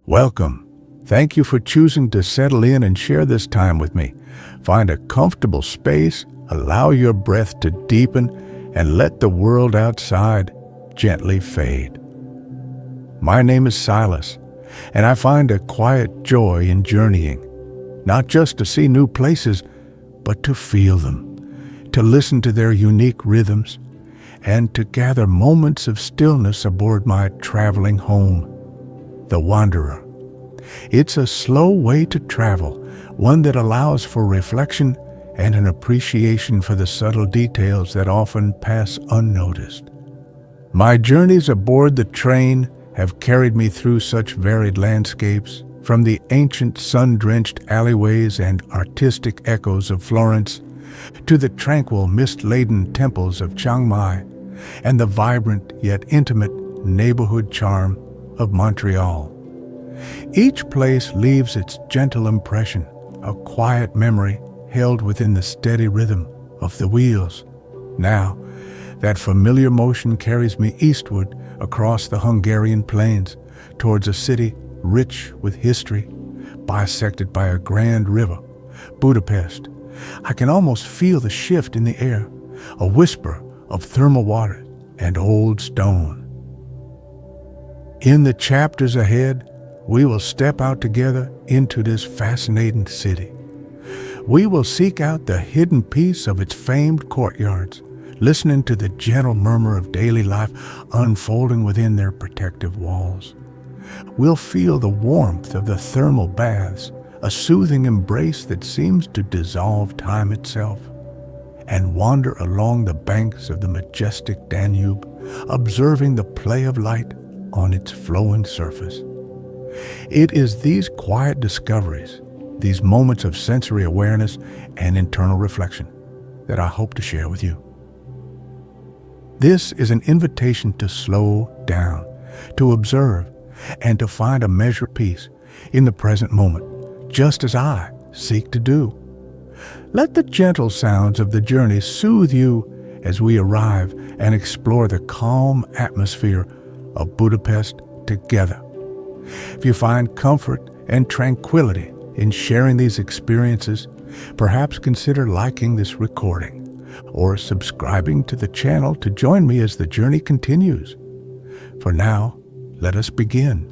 Welcome. Thank you for choosing to settle in and share this time with me. Find a comfortable space, allow your breath to deepen, and let the world outside gently fade. My name is Silas, and I find a quiet joy in journeying, not just to see new places, but to feel them, to listen to their unique rhythms, and to gather moments of stillness aboard my traveling home, the Wanderer. It's a slow way to travel, one that allows for reflection and an appreciation for the subtle details that often pass unnoticed. My journeys aboard the train have carried me through such varied landscapes, from the ancient sun-drenched alleyways and artistic echoes of Florence, to the tranquil, mist-laden temples of Chiang Mai, and the vibrant yet intimate neighborhood charm of Montreal. Each place leaves its gentle impression, a quiet memory held within the steady rhythm of the wheels. Now, that familiar motion carries me eastward across the Hungarian plains, towards a city rich with history, bisected by a grand river, Budapest. I can almost feel the shift in the air, a whisper of thermal water and old stone. In the chapters ahead, we will step out together into this fascinating city. We will seek out the hidden peace of its famed courtyards, listening to the gentle murmur of daily life unfolding within their protective walls. We'll feel the warmth of the thermal baths, a soothing embrace that seems to dissolve time itself, and wander along the banks of the majestic Danube, observing the play of light on its flowing surface. It is these quiet discoveries, these moments of sensory awareness and internal reflection, that I hope to share with you. This is an invitation to slow down, to observe, and to find a measured peace in the present moment, just as I seek to do. Let the gentle sounds of the journey soothe you as we arrive and explore the calm atmosphere of Budapest together. If you find comfort and tranquility in sharing these experiences, perhaps consider liking this recording or subscribing to the channel to join me as the journey continues. For now, let us begin.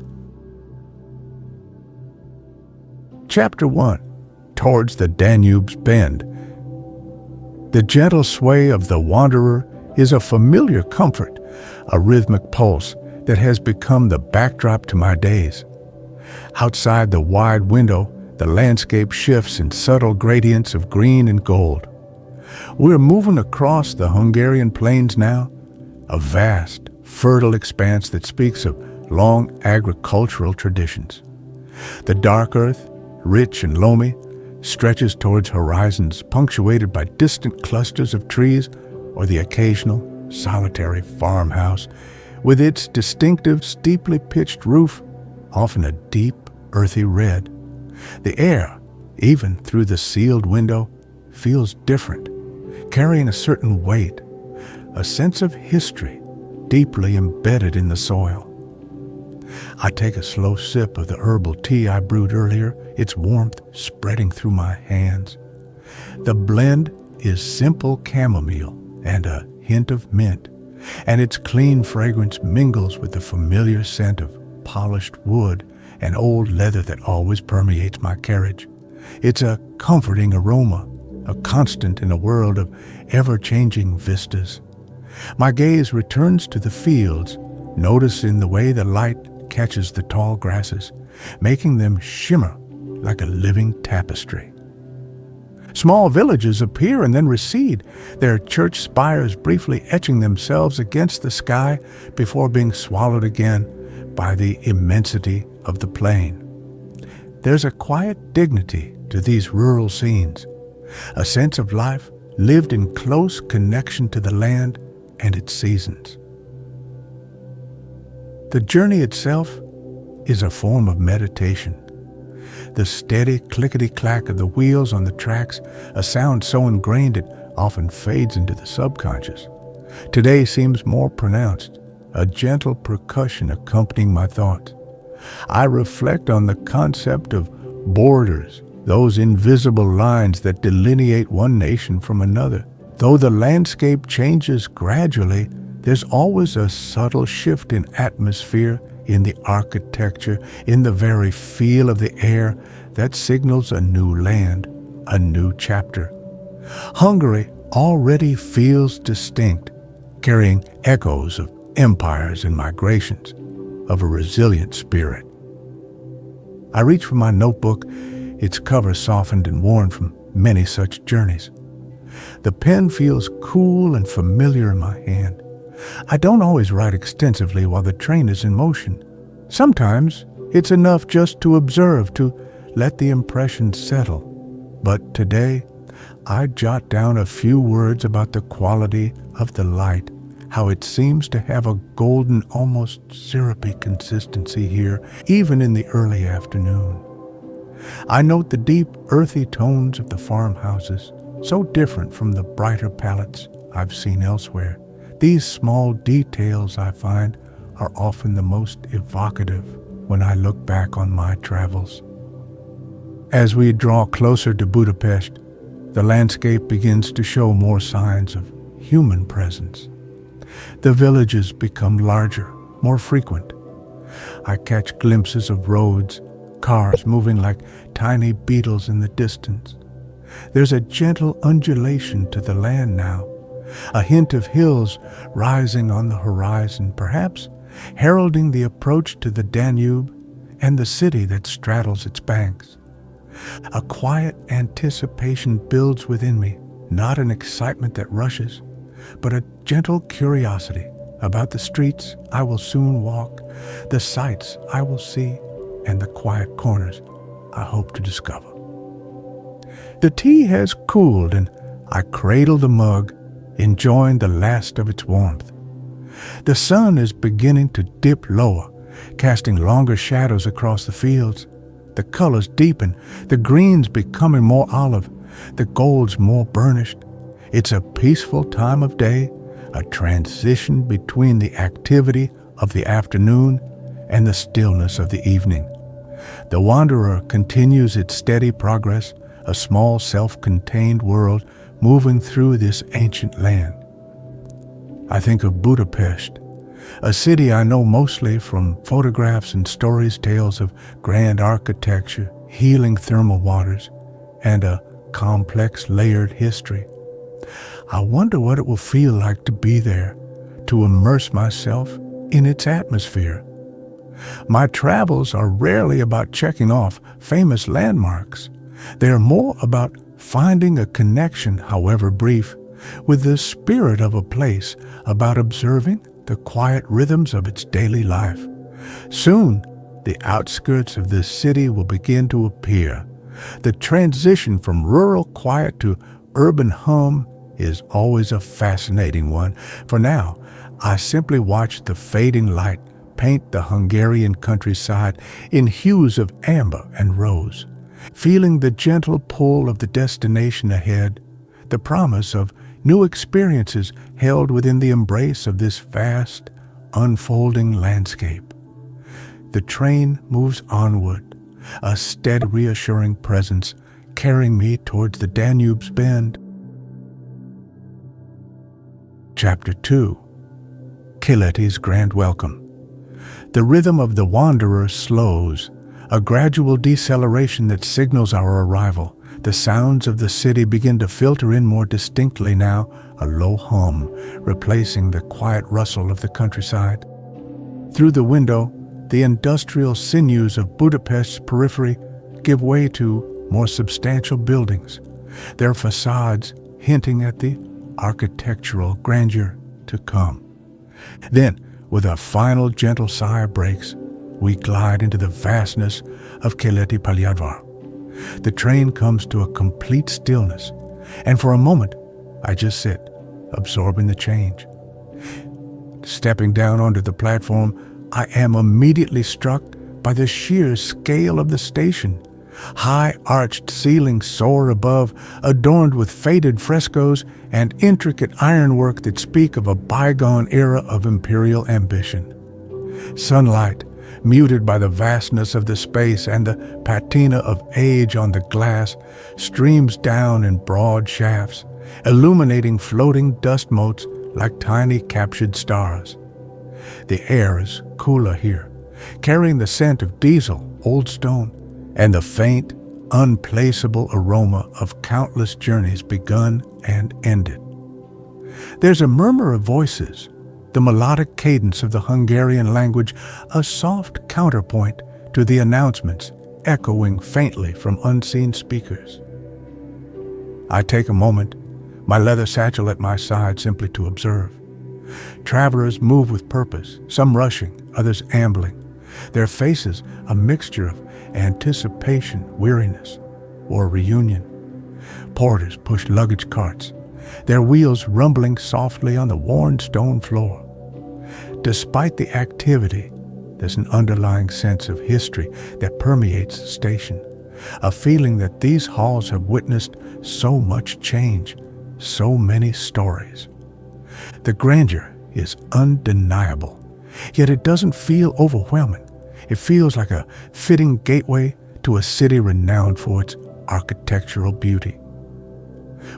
Chapter 1. Towards the Danube's Bend. The gentle sway of the Wanderer is a familiar comfort, a rhythmic pulse that has become the backdrop to my days. Outside the wide window, the landscape shifts in subtle gradients of green and gold. We're moving across the Hungarian plains now, a vast, fertile expanse that speaks of long agricultural traditions. The dark earth, rich and loamy, stretches towards horizons punctuated by distant clusters of trees or the occasional solitary farmhouse with its distinctive steeply pitched roof, often a deep, earthy red. The air, even through the sealed window, feels different, carrying a certain weight, a sense of history deeply embedded in the soil. I take a slow sip of the herbal tea I brewed earlier, its warmth spreading through my hands. The blend is simple chamomile and a hint of mint, and its clean fragrance mingles with the familiar scent of polished wood and old leather that always permeates my carriage. It's a comforting aroma, a constant in a world of ever-changing vistas. My gaze returns to the fields, noticing the way the light catches the tall grasses, making them shimmer like a living tapestry. Small villages appear and then recede, their church spires briefly etching themselves against the sky before being swallowed again by the immensity of the plain. There's a quiet dignity to these rural scenes, a sense of life lived in close connection to the land and its seasons. The journey itself is a form of meditation. The steady clickety-clack of the wheels on the tracks, a sound so ingrained it often fades into the subconscious, today seems more pronounced, a gentle percussion accompanying my thoughts. I reflect on the concept of borders, those invisible lines that delineate one nation from another. Though the landscape changes gradually, there's always a subtle shift in atmosphere, in the architecture, in the very feel of the air that signals a new land, a new chapter. Hungary already feels distinct, carrying echoes of empires and migrations, of a resilient spirit. I reach for my notebook, its cover softened and worn from many such journeys. The pen feels cool and familiar in my hand. I don't always write extensively while the train is in motion. Sometimes it's enough just to observe, to let the impression settle. But today, I jot down a few words about the quality of the light, how it seems to have a golden, almost syrupy consistency here, even in the early afternoon. I note the deep, earthy tones of the farmhouses, so different from the brighter palettes I've seen elsewhere. These small details, I find, are often the most evocative when I look back on my travels. As we draw closer to Budapest, the landscape begins to show more signs of human presence. The villages become larger, more frequent. I catch glimpses of roads, cars moving like tiny beetles in the distance. There's a gentle undulation to the land now, a hint of hills rising on the horizon, perhaps heralding the approach to the Danube and the city that straddles its banks. A quiet anticipation builds within me, not an excitement that rushes, but a gentle curiosity about the streets I will soon walk, the sights I will see, and the quiet corners I hope to discover. The tea has cooled, and I cradle the mug, enjoying the last of its warmth. The sun is beginning to dip lower, casting longer shadows across the fields. The colors deepen, the greens becoming more olive, the golds more burnished. It's a peaceful time of day, a transition between the activity of the afternoon and the stillness of the evening. The wanderer continues its steady progress, a small self-contained world moving through this ancient land. I think of Budapest, a city I know mostly from photographs and stories, tales of grand architecture, healing thermal waters, and a complex layered history. I wonder what it will feel like to be there, to immerse myself in its atmosphere. My travels are rarely about checking off famous landmarks. They are more about finding a connection, however brief, with the spirit of a place, about observing the quiet rhythms of its daily life. Soon, the outskirts of this city will begin to appear. The transition from rural quiet to urban hum is always a fascinating one. For now, I simply watch the fading light paint the Hungarian countryside in hues of amber and rose, feeling the gentle pull of the destination ahead, the promise of new experiences held within the embrace of this vast, unfolding landscape. The train moves onward, a steady, reassuring presence carrying me towards the Danube's bend. Chapter 2. Keleti's Grand Welcome. The rhythm of the wanderer slows, a gradual deceleration that signals our arrival. The sounds of the city begin to filter in more distinctly now, a low hum replacing the quiet rustle of the countryside. Through the window, the industrial sinews of Budapest's periphery give way to more substantial buildings, their facades hinting at the architectural grandeur to come. Then, with a final gentle sigh of breaks, we glide into the vastness of Keleti. The train comes to a complete stillness, and for a moment, I just sit, absorbing the change. Stepping down onto the platform, I am immediately struck by the sheer scale of the station. High arched ceilings soar above, adorned with faded frescoes and intricate ironwork that speak of a bygone era of imperial ambition. Sunlight, muted by the vastness of the space, and the patina of age on the glass streams down in broad shafts, illuminating floating dust motes like tiny captured stars. The air is cooler here, carrying the scent of diesel, old stone, and the faint, unplaceable aroma of countless journeys begun and ended. There's a murmur of voices, the melodic cadence of the Hungarian language, a soft counterpoint to the announcements echoing faintly from unseen speakers. I take a moment, my leather satchel at my side, simply to observe. Travelers move with purpose, some rushing, others ambling, their faces a mixture of anticipation, weariness, or reunion. Porters push luggage carts, their wheels rumbling softly on the worn stone floor. Despite the activity, there's an underlying sense of history that permeates the station, a feeling that these halls have witnessed so much change, so many stories. The grandeur is undeniable, yet it doesn't feel overwhelming. It feels like a fitting gateway to a city renowned for its architectural beauty.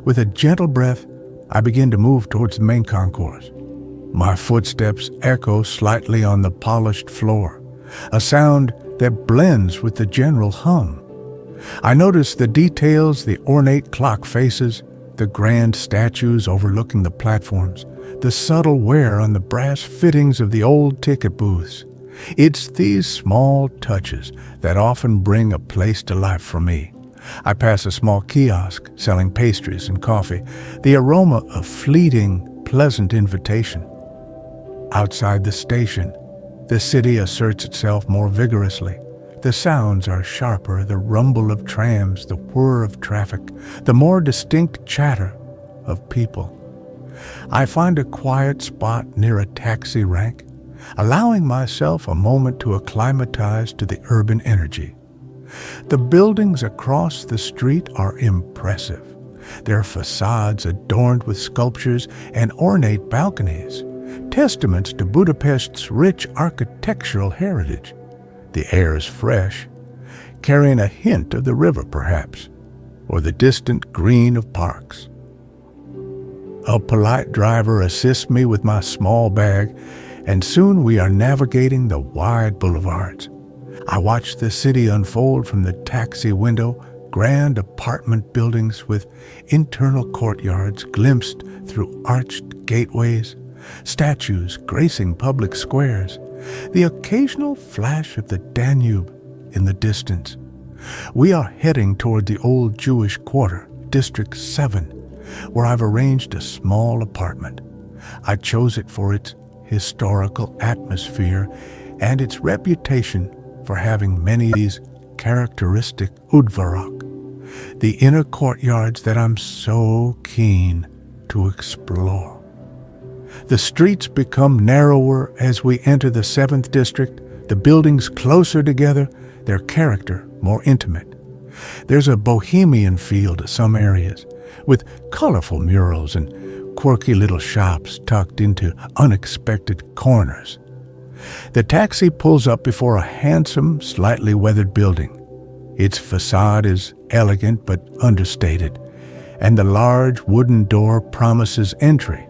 With a gentle breath, I begin to move towards the main concourse. My footsteps echo slightly on the polished floor, a sound that blends with the general hum. I notice the details, the ornate clock faces, the grand statues overlooking the platforms, the subtle wear on the brass fittings of the old ticket booths. It's these small touches that often bring a place to life for me. I pass a small kiosk selling pastries and coffee, the aroma a fleeting, pleasant invitation. Outside the station, the city asserts itself more vigorously. The sounds are sharper, the rumble of trams, the whir of traffic, the more distinct chatter of people. I find a quiet spot near a taxi rank, allowing myself a moment to acclimatize to the urban energy. The buildings across the street are impressive, their facades adorned with sculptures and ornate balconies, testaments to Budapest's rich architectural heritage. The air is fresh, carrying a hint of the river perhaps, or the distant green of parks. A polite driver assists me with my small bag, and soon we are navigating the wide boulevards. I watch the city unfold from the taxi window, grand apartment buildings with internal courtyards glimpsed through arched gateways, statues gracing public squares, the occasional flash of the Danube in the distance. We are heading toward the old Jewish quarter, District 7, where I've arranged a small apartment. I chose it for its historical atmosphere and its reputation for having many of these characteristic udvarok, the inner courtyards that I'm so keen to explore. The streets become narrower as we enter the 7th district, the buildings closer together, their character more intimate. There's a bohemian feel to some areas, with colorful murals and quirky little shops tucked into unexpected corners. The taxi pulls up before a handsome, slightly weathered building. Its facade is elegant but understated, and the large wooden door promises entry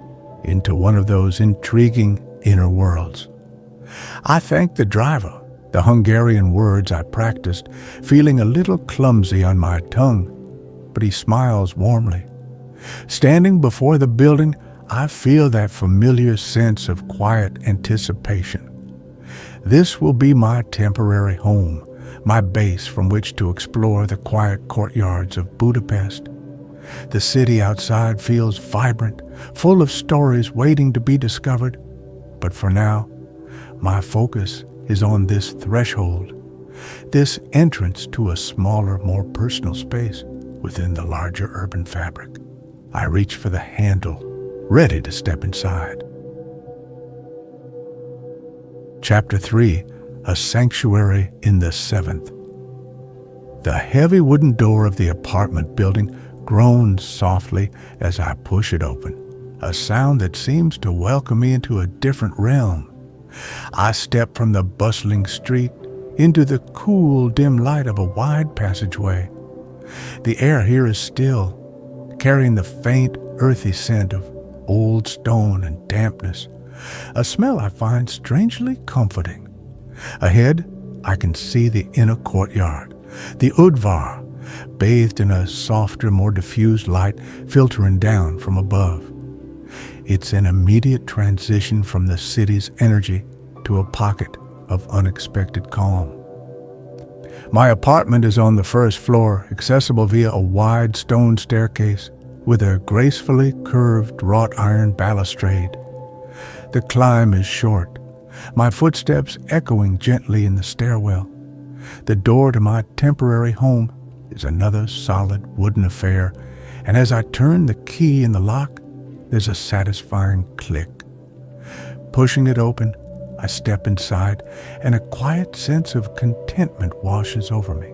into one of those intriguing inner worlds. I thank the driver, the Hungarian words I practiced, feeling a little clumsy on my tongue, but he smiles warmly. Standing before the building, I feel that familiar sense of quiet anticipation. This will be my temporary home, my base from which to explore the quiet courtyards of Budapest. The city outside feels vibrant, full of stories waiting to be discovered, but for now, my focus is on this threshold, this entrance to a smaller, more personal space within the larger urban fabric. I reach for the handle, ready to step inside. Chapter 3, A Sanctuary in the 7th. The heavy wooden door of the apartment building groans softly as I push it open, a sound that seems to welcome me into a different realm. I step from the bustling street into the cool, dim light of a wide passageway. The air here is still, carrying the faint, earthy scent of old stone and dampness, a smell I find strangely comforting. Ahead, I can see the inner courtyard, the Udvar, bathed in a softer, more diffused light filtering down from above. It's an immediate transition from the city's energy to a pocket of unexpected calm. My apartment is on the first floor, accessible via a wide stone staircase with a gracefully curved wrought iron balustrade. The climb is short, my footsteps echoing gently in the stairwell. The door to my temporary home is another solid wooden affair, and as I turn the key in the lock, there's a satisfying click. Pushing it open, I step inside, and a quiet sense of contentment washes over me.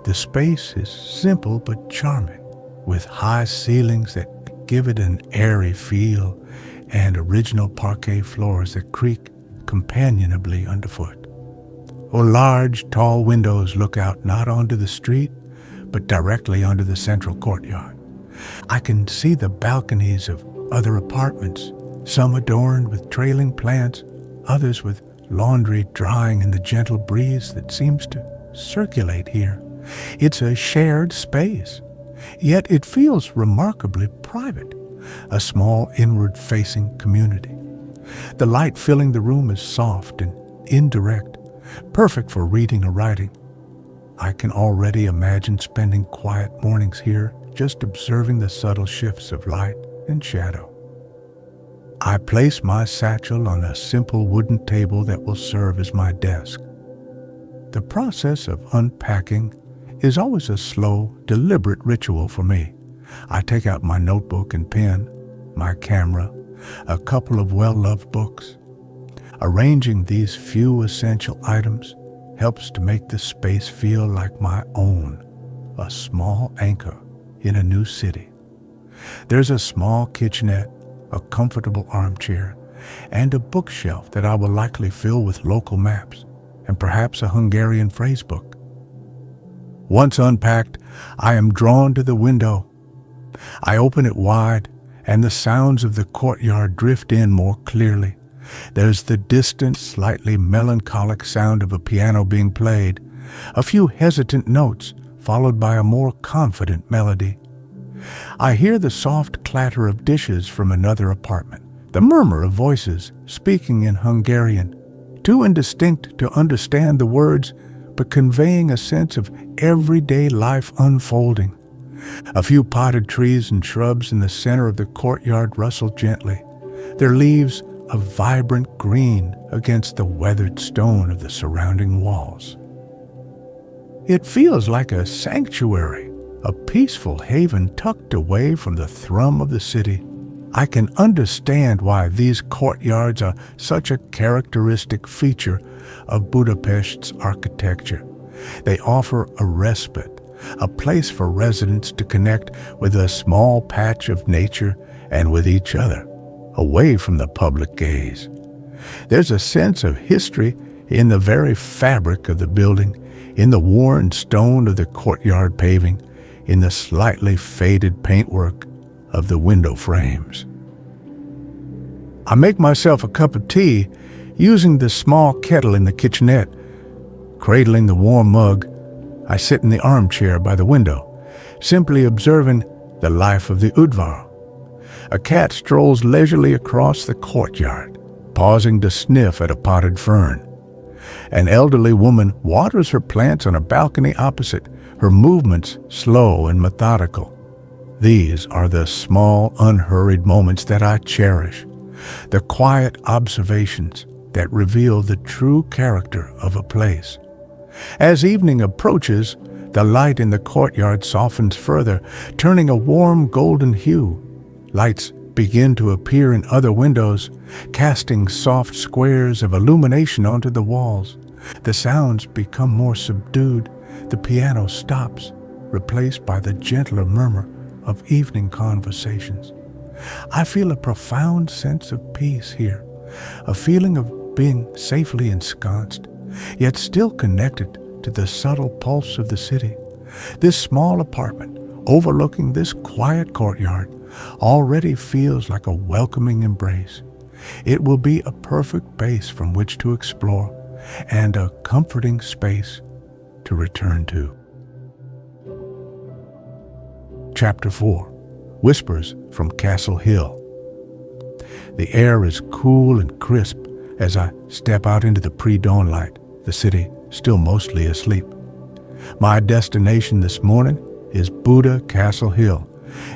The space is simple but charming, with high ceilings that give it an airy feel and original parquet floors that creak companionably underfoot. Large, tall windows look out not onto the street, but directly onto the central courtyard. I can see the balconies of other apartments, some adorned with trailing plants, others with laundry drying in the gentle breeze that seems to circulate here. It's a shared space, yet it feels remarkably private, a small inward-facing community. The light filling the room is soft and indirect, perfect for reading or writing. I can already imagine spending quiet mornings here, just observing the subtle shifts of light and shadow. I place my satchel on a simple wooden table that will serve as my desk. The process of unpacking is always a slow, deliberate ritual for me. I take out my notebook and pen, my camera, a couple of well-loved books. Arranging these few essential items helps to make the space feel like my own, a small anchor in a new city. There's a small kitchenette, a comfortable armchair, and a bookshelf that I will likely fill with local maps and perhaps a Hungarian phrase book. Once unpacked, I am drawn to the window. I open it wide, and the sounds of the courtyard drift in more clearly. There's the distant, slightly melancholic sound of a piano being played, a few hesitant notes followed by a more confident melody. I hear the soft clatter of dishes from another apartment, the murmur of voices speaking in Hungarian, too indistinct to understand the words, but conveying a sense of everyday life unfolding. A few potted trees and shrubs in the center of the courtyard rustle gently, their leaves a vibrant green against the weathered stone of the surrounding walls. It feels like a sanctuary, a peaceful haven tucked away from the thrum of the city. I can understand why these courtyards are such a characteristic feature of Budapest's architecture. They offer a respite, a place for residents to connect with a small patch of nature and with each other, away from the public gaze. There's a sense of history in the very fabric of the building, in the worn stone of the courtyard paving, in the slightly faded paintwork of the window frames. I make myself a cup of tea using the small kettle in the kitchenette. Cradling the warm mug, I sit in the armchair by the window, simply observing the life of the Udvar. A cat strolls leisurely across the courtyard, pausing to sniff at a potted fern. An elderly woman waters her plants on a balcony opposite, her movements slow and methodical. These are the small, unhurried moments that I cherish, the quiet observations that reveal the true character of a place. As evening approaches, the light in the courtyard softens further, turning a warm golden hue. Lights begin to appear in other windows, casting soft squares of illumination onto the walls. The sounds become more subdued. The piano stops, replaced by the gentler murmur of evening conversations. I feel a profound sense of peace here, a feeling of being safely ensconced, yet still connected to the subtle pulse of the city. This small apartment, overlooking this quiet courtyard, already feels like a welcoming embrace. It will be a perfect base from which to explore, and a comforting space to return to. Chapter 4. Whispers from Castle Hill. The air is cool and crisp as I step out into the pre-dawn light, the city still mostly asleep. My destination this morning is Buda Castle Hill,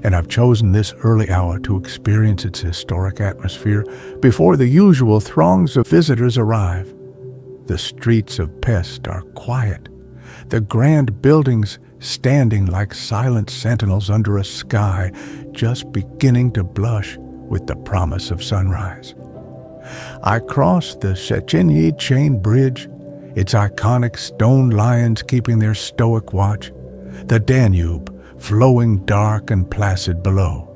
and I've chosen this early hour to experience its historic atmosphere before the usual throngs of visitors arrive. The streets of Pest are quiet, the grand buildings standing like silent sentinels under a sky just beginning to blush with the promise of sunrise. I cross the Serenity chain bridge, its iconic stone lions keeping their stoic watch, the Danube flowing dark and placid below.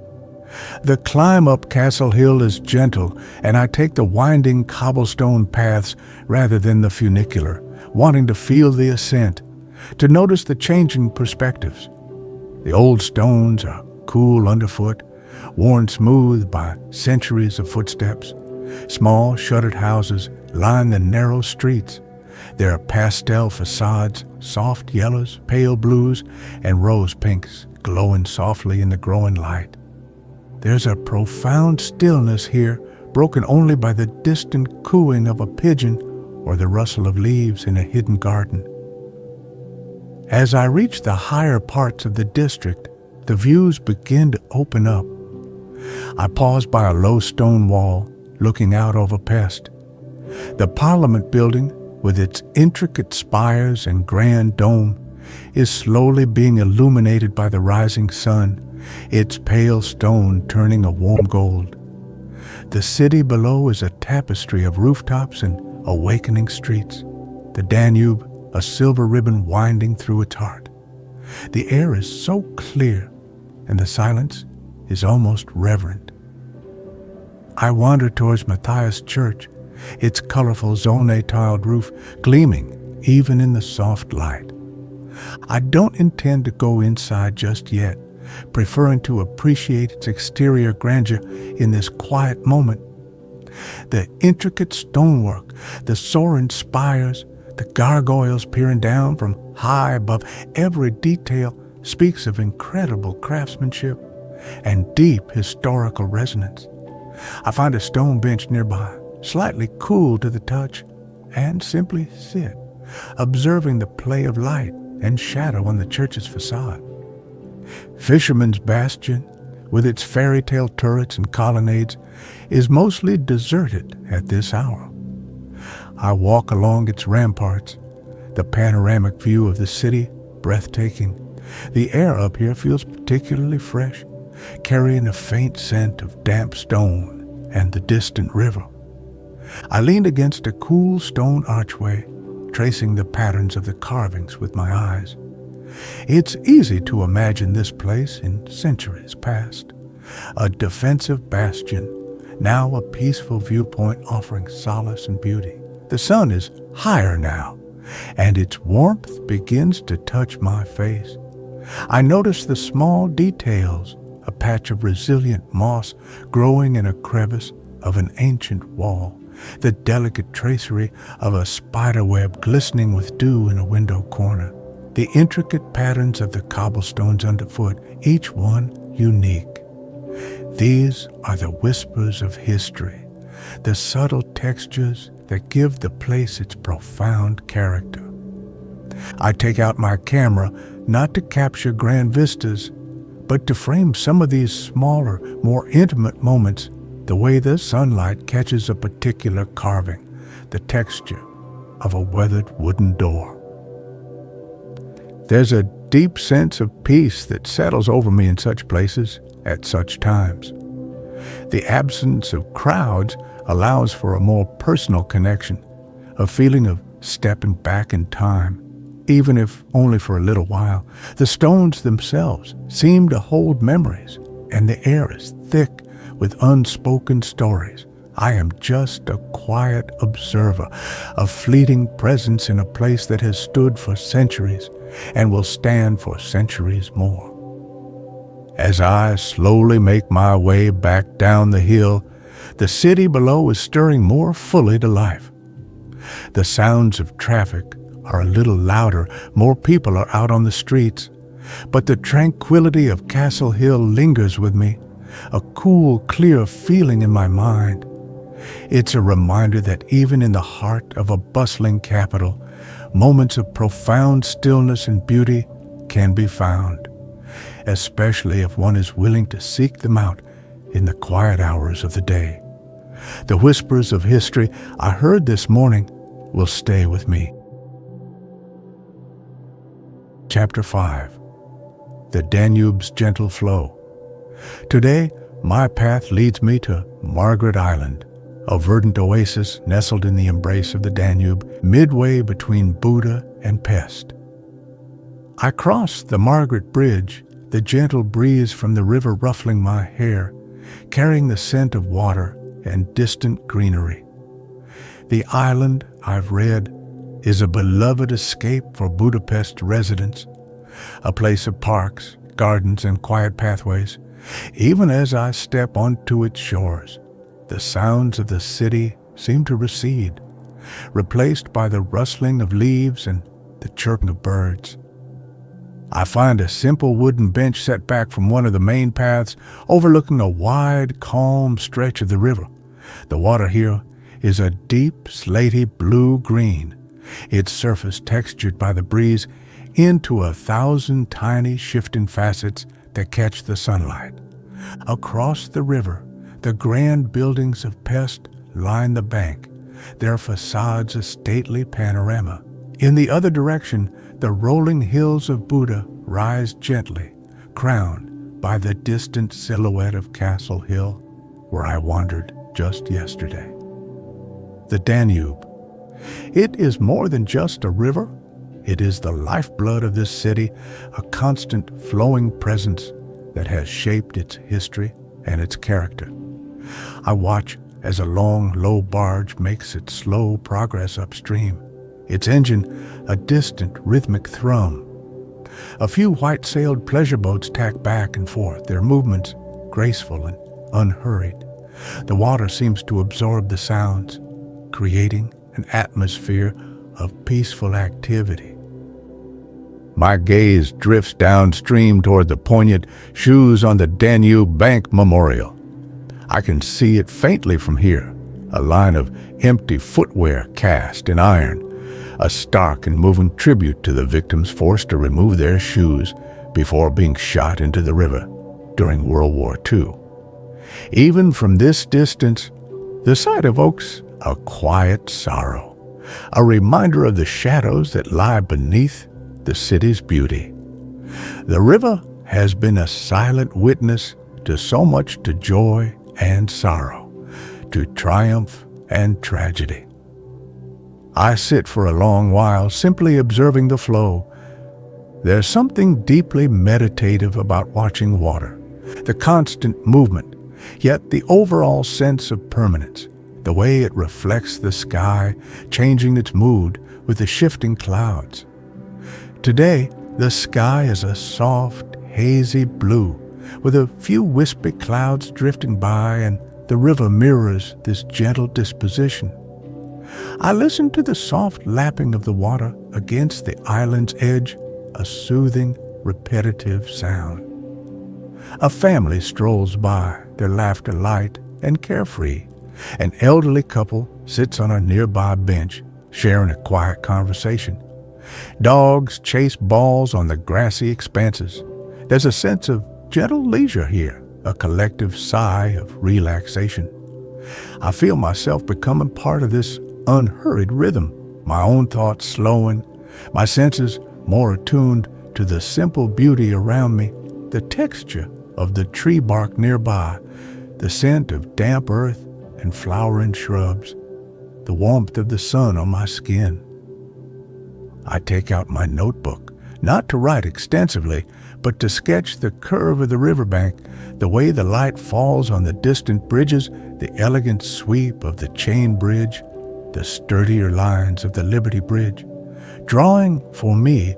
The climb up Castle Hill is gentle, and I take the winding cobblestone paths rather than the funicular, wanting to feel the ascent, to notice the changing perspectives. The old stones are cool underfoot, worn smooth by centuries of footsteps. Small shuttered houses line the narrow streets. There are pastel facades, soft yellows, pale blues, and rose pinks glowing softly in the growing light. There's a profound stillness here, broken only by the distant cooing of a pigeon or the rustle of leaves in a hidden garden. As I reach the higher parts of the district, the views begin to open up. I pause by a low stone wall, looking out over Pest. The Parliament building, with its intricate spires and grand dome, is slowly being illuminated by the rising sun, its pale stone turning a warm gold. The city below is a tapestry of rooftops and awakening streets, the Danube a silver ribbon winding through its heart. The air is so clear, and the silence is almost reverent. I wander towards Matthias Church, its colorful zone-tiled roof gleaming even in the soft light. I don't intend to go inside just yet, preferring to appreciate its exterior grandeur in this quiet moment. The intricate stonework, the soaring spires, the gargoyles peering down from high above, every detail speaks of incredible craftsmanship and deep historical resonance. I find a stone bench nearby, slightly cool to the touch, and simply sit, observing the play of light and shadow on the church's facade. Fisherman's Bastion, with its fairy tale turrets and colonnades, is mostly deserted at this hour. I walk along its ramparts, the panoramic view of the city breathtaking. The air up here feels particularly fresh, carrying a faint scent of damp stone and the distant river. I leaned against a cool stone archway, tracing the patterns of the carvings with my eyes. It's easy to imagine this place in centuries past, a defensive bastion, now a peaceful viewpoint offering solace and beauty. The sun is higher now, and its warmth begins to touch my face. I notice the small details, a patch of resilient moss growing in a crevice of an ancient wall, the delicate tracery of a spider web glistening with dew in a window corner, the intricate patterns of the cobblestones underfoot, each one unique. These are the whispers of history, the subtle textures that give the place its profound character. I take out my camera not to capture grand vistas, but to frame some of these smaller, more intimate moments, the way the sunlight catches a particular carving, the texture of a weathered wooden door. There's a deep sense of peace that settles over me in such places at such times. The absence of crowds allows for a more personal connection, a feeling of stepping back in time, even if only for a little while. The stones themselves seem to hold memories, and the air is thick with unspoken stories, I am just a quiet observer, a fleeting presence in a place that has stood for centuries and will stand for centuries more. As I slowly make my way back down the hill, the city below is stirring more fully to life. The sounds of traffic are a little louder, more people are out on the streets, but the tranquility of Castle Hill lingers with me, a cool, clear feeling in my mind. It's a reminder that even in the heart of a bustling capital, moments of profound stillness and beauty can be found, especially if one is willing to seek them out in the quiet hours of the day. The whispers of history I heard this morning will stay with me. Chapter 5. The Danube's Gentle Flow. Today, my path leads me to Margaret Island, a verdant oasis nestled in the embrace of the Danube, midway between Buda and Pest. I cross the Margaret Bridge, the gentle breeze from the river ruffling my hair, carrying the scent of water and distant greenery. The island, I've read, is a beloved escape for Budapest residents, a place of parks, gardens, and quiet pathways. Even as I step onto its shores, the sounds of the city seem to recede, replaced by the rustling of leaves and the chirping of birds. I find a simple wooden bench set back from one of the main paths, overlooking a wide, calm stretch of the river. The water here is a deep, slaty blue-green, its surface textured by the breeze into 1,000 tiny, shifting facets that catch the sunlight. Across the river, the grand buildings of Pest line the bank, their facades a stately panorama. In the other direction, the rolling hills of Buda rise gently, crowned by the distant silhouette of Castle Hill, where I wandered just yesterday. The Danube. It is more than just a river. It is the lifeblood of this city, a constant flowing presence that has shaped its history and its character. I watch as a long, low barge makes its slow progress upstream, its engine a distant, rhythmic thrum. A few white-sailed pleasure boats tack back and forth, their movements graceful and unhurried. The water seems to absorb the sounds, creating an atmosphere of peaceful activity. My gaze drifts downstream toward the poignant Shoes on the Danube Bank memorial. I can see it faintly from here, a line of empty footwear cast in iron, a stark and moving tribute to the victims forced to remove their shoes before being shot into the river during World War II. Even from this distance, the sight evokes a quiet sorrow, a reminder of the shadows that lie beneath the city's beauty. The river has been a silent witness to so much, to joy and sorrow, to triumph and tragedy. I sit for a long while simply observing the flow. There's something deeply meditative about watching water, the constant movement, yet the overall sense of permanence, the way it reflects the sky, changing its mood with the shifting clouds. Today, the sky is a soft, hazy blue, with a few wispy clouds drifting by, and the river mirrors this gentle disposition. I listen to the soft lapping of the water against the island's edge, a soothing, repetitive sound. A family strolls by, their laughter light and carefree. An elderly couple sits on a nearby bench, sharing a quiet conversation. Dogs chase balls on the grassy expanses. There's a sense of gentle leisure here, a collective sigh of relaxation. I feel myself becoming part of this unhurried rhythm, my own thoughts slowing, my senses more attuned to the simple beauty around me, the texture of the tree bark nearby, the scent of damp earth and flowering shrubs, the warmth of the sun on my skin. I take out my notebook, not to write extensively, but to sketch the curve of the riverbank, the way the light falls on the distant bridges, the elegant sweep of the Chain Bridge, the sturdier lines of the Liberty Bridge. Drawing, for me,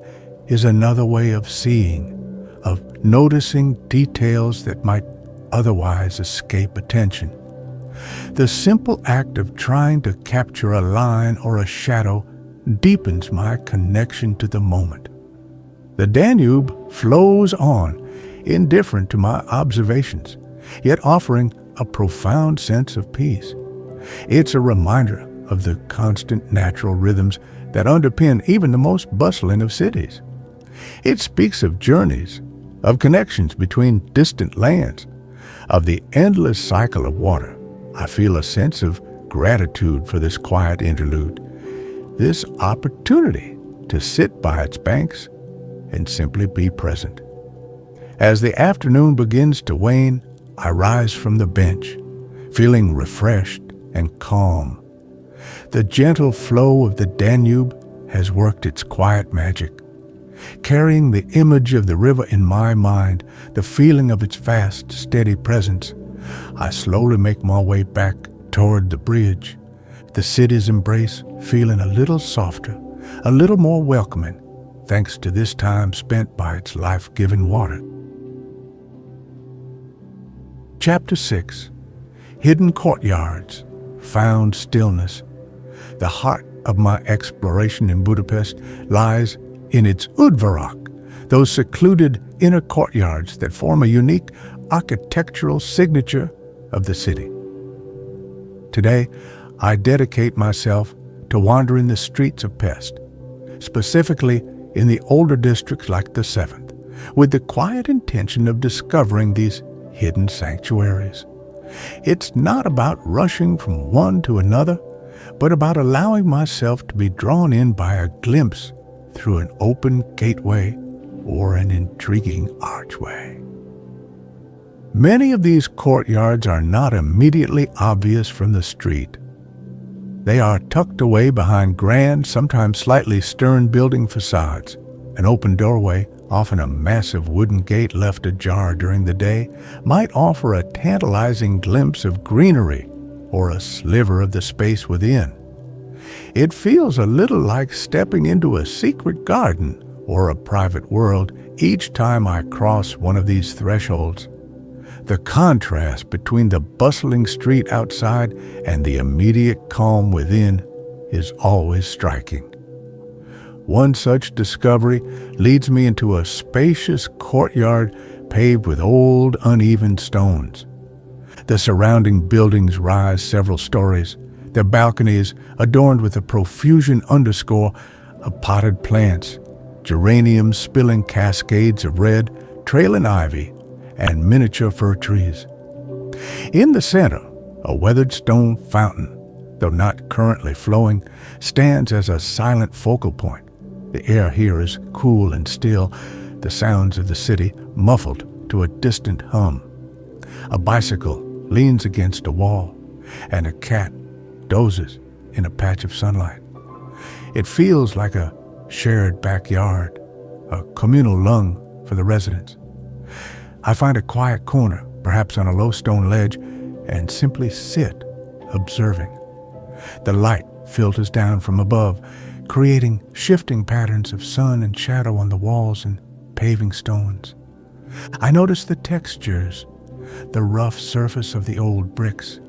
is another way of seeing, of noticing details that might otherwise escape attention. The simple act of trying to capture a line or a shadow deepens my connection to the moment. The Danube flows on, indifferent to my observations, yet offering a profound sense of peace. It's a reminder of the constant natural rhythms that underpin even the most bustling of cities. It speaks of journeys, of connections between distant lands, of the endless cycle of water. I feel a sense of gratitude for this quiet interlude, this opportunity to sit by its banks and simply be present. As the afternoon begins to wane, I rise from the bench, feeling refreshed and calm. The gentle flow of the Danube has worked its quiet magic, carrying the image of the river in my mind, the feeling of its vast, steady presence. I slowly make my way back toward the bridge, the city's embrace feeling a little softer, a little more welcoming, thanks to this time spent by its life-giving water. Chapter 6. Hidden Courtyards, Found Stillness. The heart of my exploration in Budapest lies in its udvarok, those secluded inner courtyards that form a unique architectural signature of the city. Today, I dedicate myself to wandering the streets of Pest, specifically in the older districts like the 7th, with the quiet intention of discovering these hidden sanctuaries. It's not about rushing from one to another, but about allowing myself to be drawn in by a glimpse through an open gateway or an intriguing archway. Many of these courtyards are not immediately obvious from the street. They are tucked away behind grand, sometimes slightly stern building facades. An open doorway, often a massive wooden gate left ajar during the day, might offer a tantalizing glimpse of greenery or a sliver of the space within. It feels a little like stepping into a secret garden or a private world each time I cross one of these thresholds. The contrast between the bustling street outside and the immediate calm within is always striking. One such discovery leads me into a spacious courtyard paved with old, uneven stones. The surrounding buildings rise several stories, their balconies adorned with a profusion underscore of potted plants, geraniums spilling cascades of red, trailing ivy, and miniature fir trees. In the center, a weathered stone fountain, though not currently flowing, stands as a silent focal point. The air here is cool and still, the sounds of the city muffled to a distant hum. A bicycle leans against a wall, and a cat dozes in a patch of sunlight. It feels like a shared backyard, a communal lung for the residents. I find a quiet corner, perhaps on a low stone ledge, and simply sit, observing. The light filters down from above, creating shifting patterns of sun and shadow on the walls and paving stones. I notice the textures, the rough surface of the old bricks,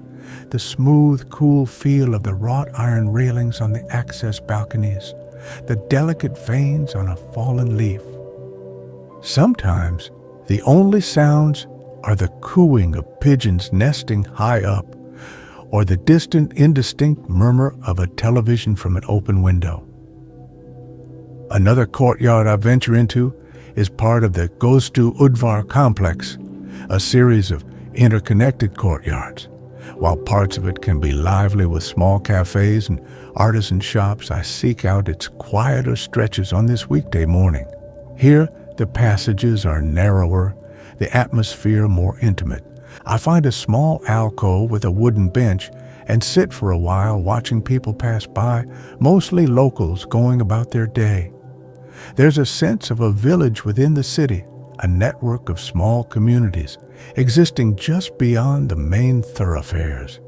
the smooth, cool feel of the wrought iron railings on the access balconies, the delicate veins on a fallen leaf. Sometimes, the only sounds are the cooing of pigeons nesting high up, or the distant, indistinct murmur of a television from an open window. Another courtyard I venture into is part of the Gostu Udvar complex, a series of interconnected courtyards. While parts of it can be lively with small cafes and artisan shops, I seek out its quieter stretches on this weekday morning. Here, the passages are narrower, the atmosphere more intimate. I find a small alcove with a wooden bench and sit for a while watching people pass by, mostly locals going about their day. There's a sense of a village within the city, a network of small communities existing just beyond the main thoroughfares.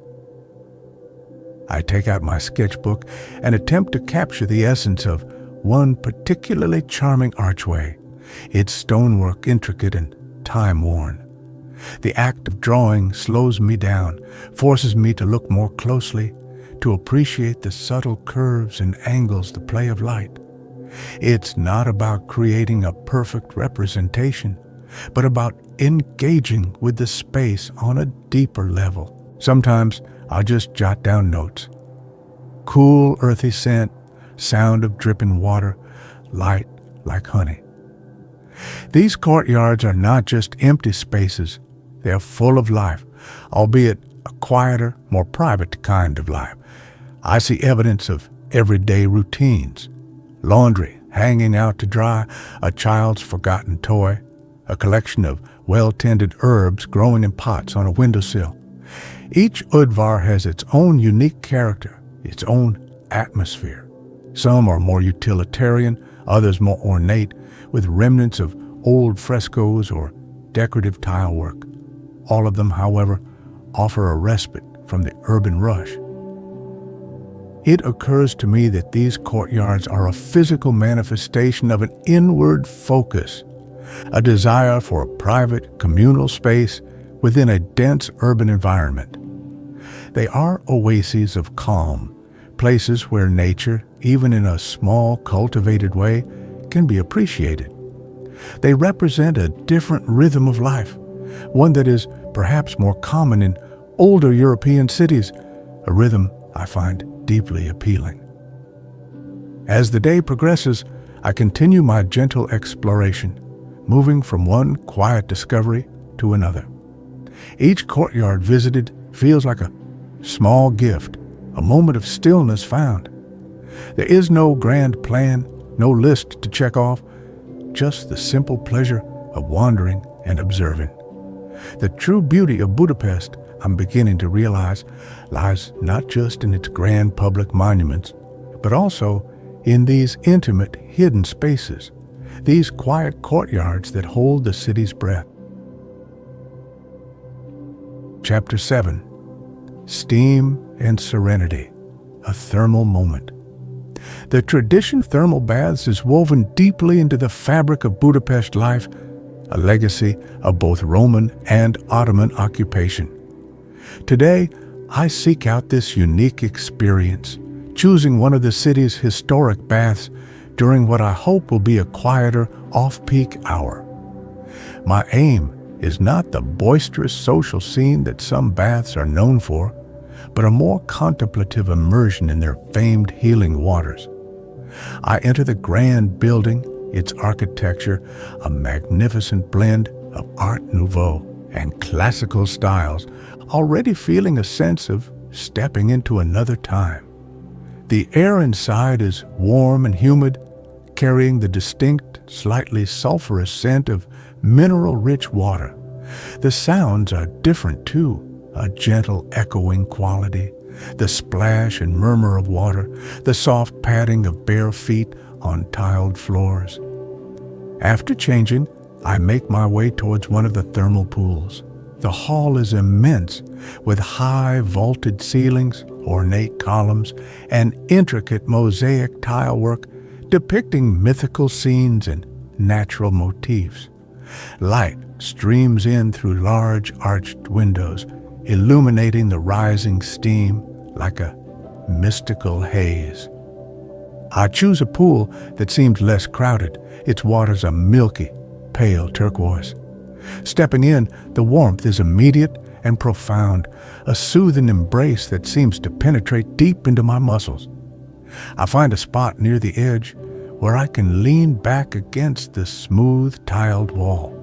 I take out my sketchbook and attempt to capture the essence of one particularly charming archway, its stonework intricate and time-worn. The act of drawing slows me down, forces me to look more closely, to appreciate the subtle curves and angles, the play of light. It's not about creating a perfect representation, but about engaging with the space on a deeper level. Sometimes I'll just jot down notes. Cool, earthy scent, sound of dripping water, light like honey. These courtyards are not just empty spaces. They are full of life, albeit a quieter, more private kind of life. I see evidence of everyday routines. Laundry hanging out to dry, a child's forgotten toy, a collection of well-tended herbs growing in pots on a windowsill. Each udvar has its own unique character, its own atmosphere. Some are more utilitarian, others more ornate, with remnants of old frescoes or decorative tile work. All of them, however, offer a respite from the urban rush. It occurs to me that these courtyards are a physical manifestation of an inward focus, a desire for a private, communal space within a dense urban environment. They are oases of calm, places where nature, even in a small, cultivated way, can be appreciated. They represent a different rhythm of life, one that is perhaps more common in older European cities, a rhythm I find deeply appealing. As the day progresses, I continue my gentle exploration, moving from one quiet discovery to another. Each courtyard visited feels like a small gift, a moment of stillness found. There is no grand plan, no list to check off, just the simple pleasure of wandering and observing. The true beauty of Budapest, I'm beginning to realize, lies not just in its grand public monuments, but also in these intimate, hidden spaces, these quiet courtyards that hold the city's breath. Chapter 7. Steam and Serenity, a thermal moment. The tradition of thermal baths is woven deeply into the fabric of Budapest life, a legacy of both Roman and Ottoman occupation. Today, I seek out this unique experience, choosing one of the city's historic baths during what I hope will be a quieter, off-peak hour. My aim is not the boisterous social scene that some baths are known for, but a more contemplative immersion in their famed healing waters. I enter the grand building, its architecture, a magnificent blend of Art Nouveau and classical styles, already feeling a sense of stepping into another time. The air inside is warm and humid, carrying the distinct, slightly sulfurous scent of mineral-rich water. The sounds are different too, a gentle echoing quality, the splash and murmur of water, the soft padding of bare feet on tiled floors. After changing, I make my way towards one of the thermal pools. The hall is immense, with high vaulted ceilings, ornate columns, and intricate mosaic tile work depicting mythical scenes and natural motifs. Light streams in through large arched windows, illuminating the rising steam like a mystical haze. I choose a pool that seems less crowded. Its waters are milky, pale turquoise. Stepping in, the warmth is immediate and profound, a soothing embrace that seems to penetrate deep into my muscles. I find a spot near the edge where I can lean back against the smooth, tiled wall.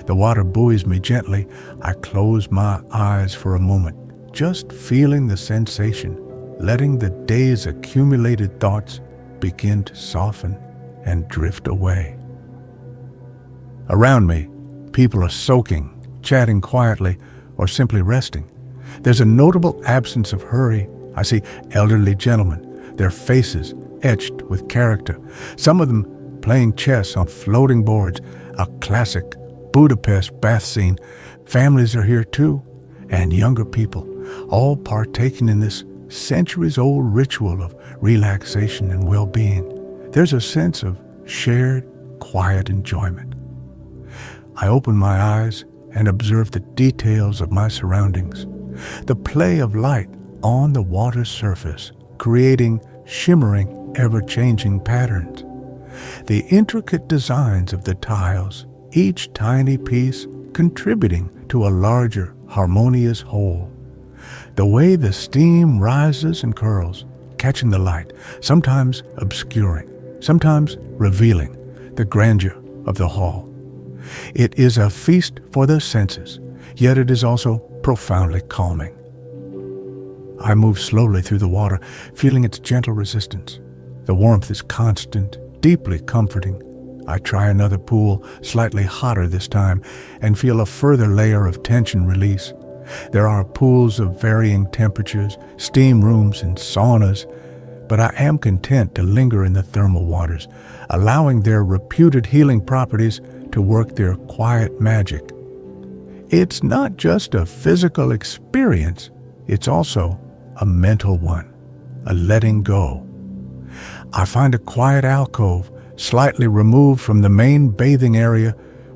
The water buoys me gently. I close my eyes for a moment, just feeling the sensation, letting the day's accumulated thoughts begin to soften and drift away. Around me, people are soaking, chatting quietly, or simply resting. There's a notable absence of hurry. I see elderly gentlemen, their faces etched with character, some of them playing chess on floating boards, a classic Budapest bath scene. Families are here too, and younger people, all partaking in this centuries-old ritual of relaxation and well-being. There's a sense of shared, quiet enjoyment. I open my eyes and observe the details of my surroundings, the play of light on the water's surface, creating shimmering, ever-changing patterns. The intricate designs of the tiles, each tiny piece contributing to a larger, harmonious whole. The way the steam rises and curls, catching the light, sometimes obscuring, sometimes revealing the grandeur of the hall. It is a feast for the senses, yet it is also profoundly calming. I move slowly through the water, feeling its gentle resistance. The warmth is constant, deeply comforting. I try another pool, slightly hotter this time, and feel a further layer of tension release. There are pools of varying temperatures, steam rooms, and saunas, but I am content to linger in the thermal waters, allowing their reputed healing properties to work their quiet magic. It's not just a physical experience, it's also a mental one, a letting go. I find a quiet alcove, slightly removed from the main bathing area,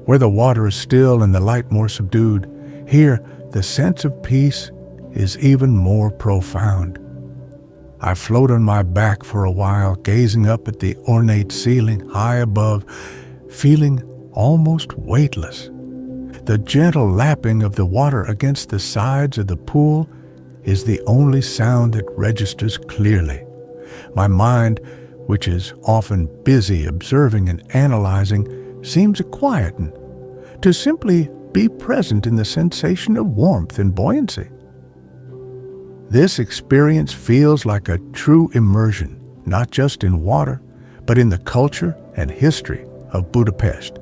where the water is still and the light more subdued. Here, the sense of peace is even more profound. I float on my back for a while, gazing up at the ornate ceiling high above, feeling almost weightless. The gentle lapping of the water against the sides of the pool is the only sound that registers clearly. My mind, which is often busy observing and analyzing, seems to quieten, to simply be present in the sensation of warmth and buoyancy. This experience feels like a true immersion, not just in water, but in the culture and history of Budapest.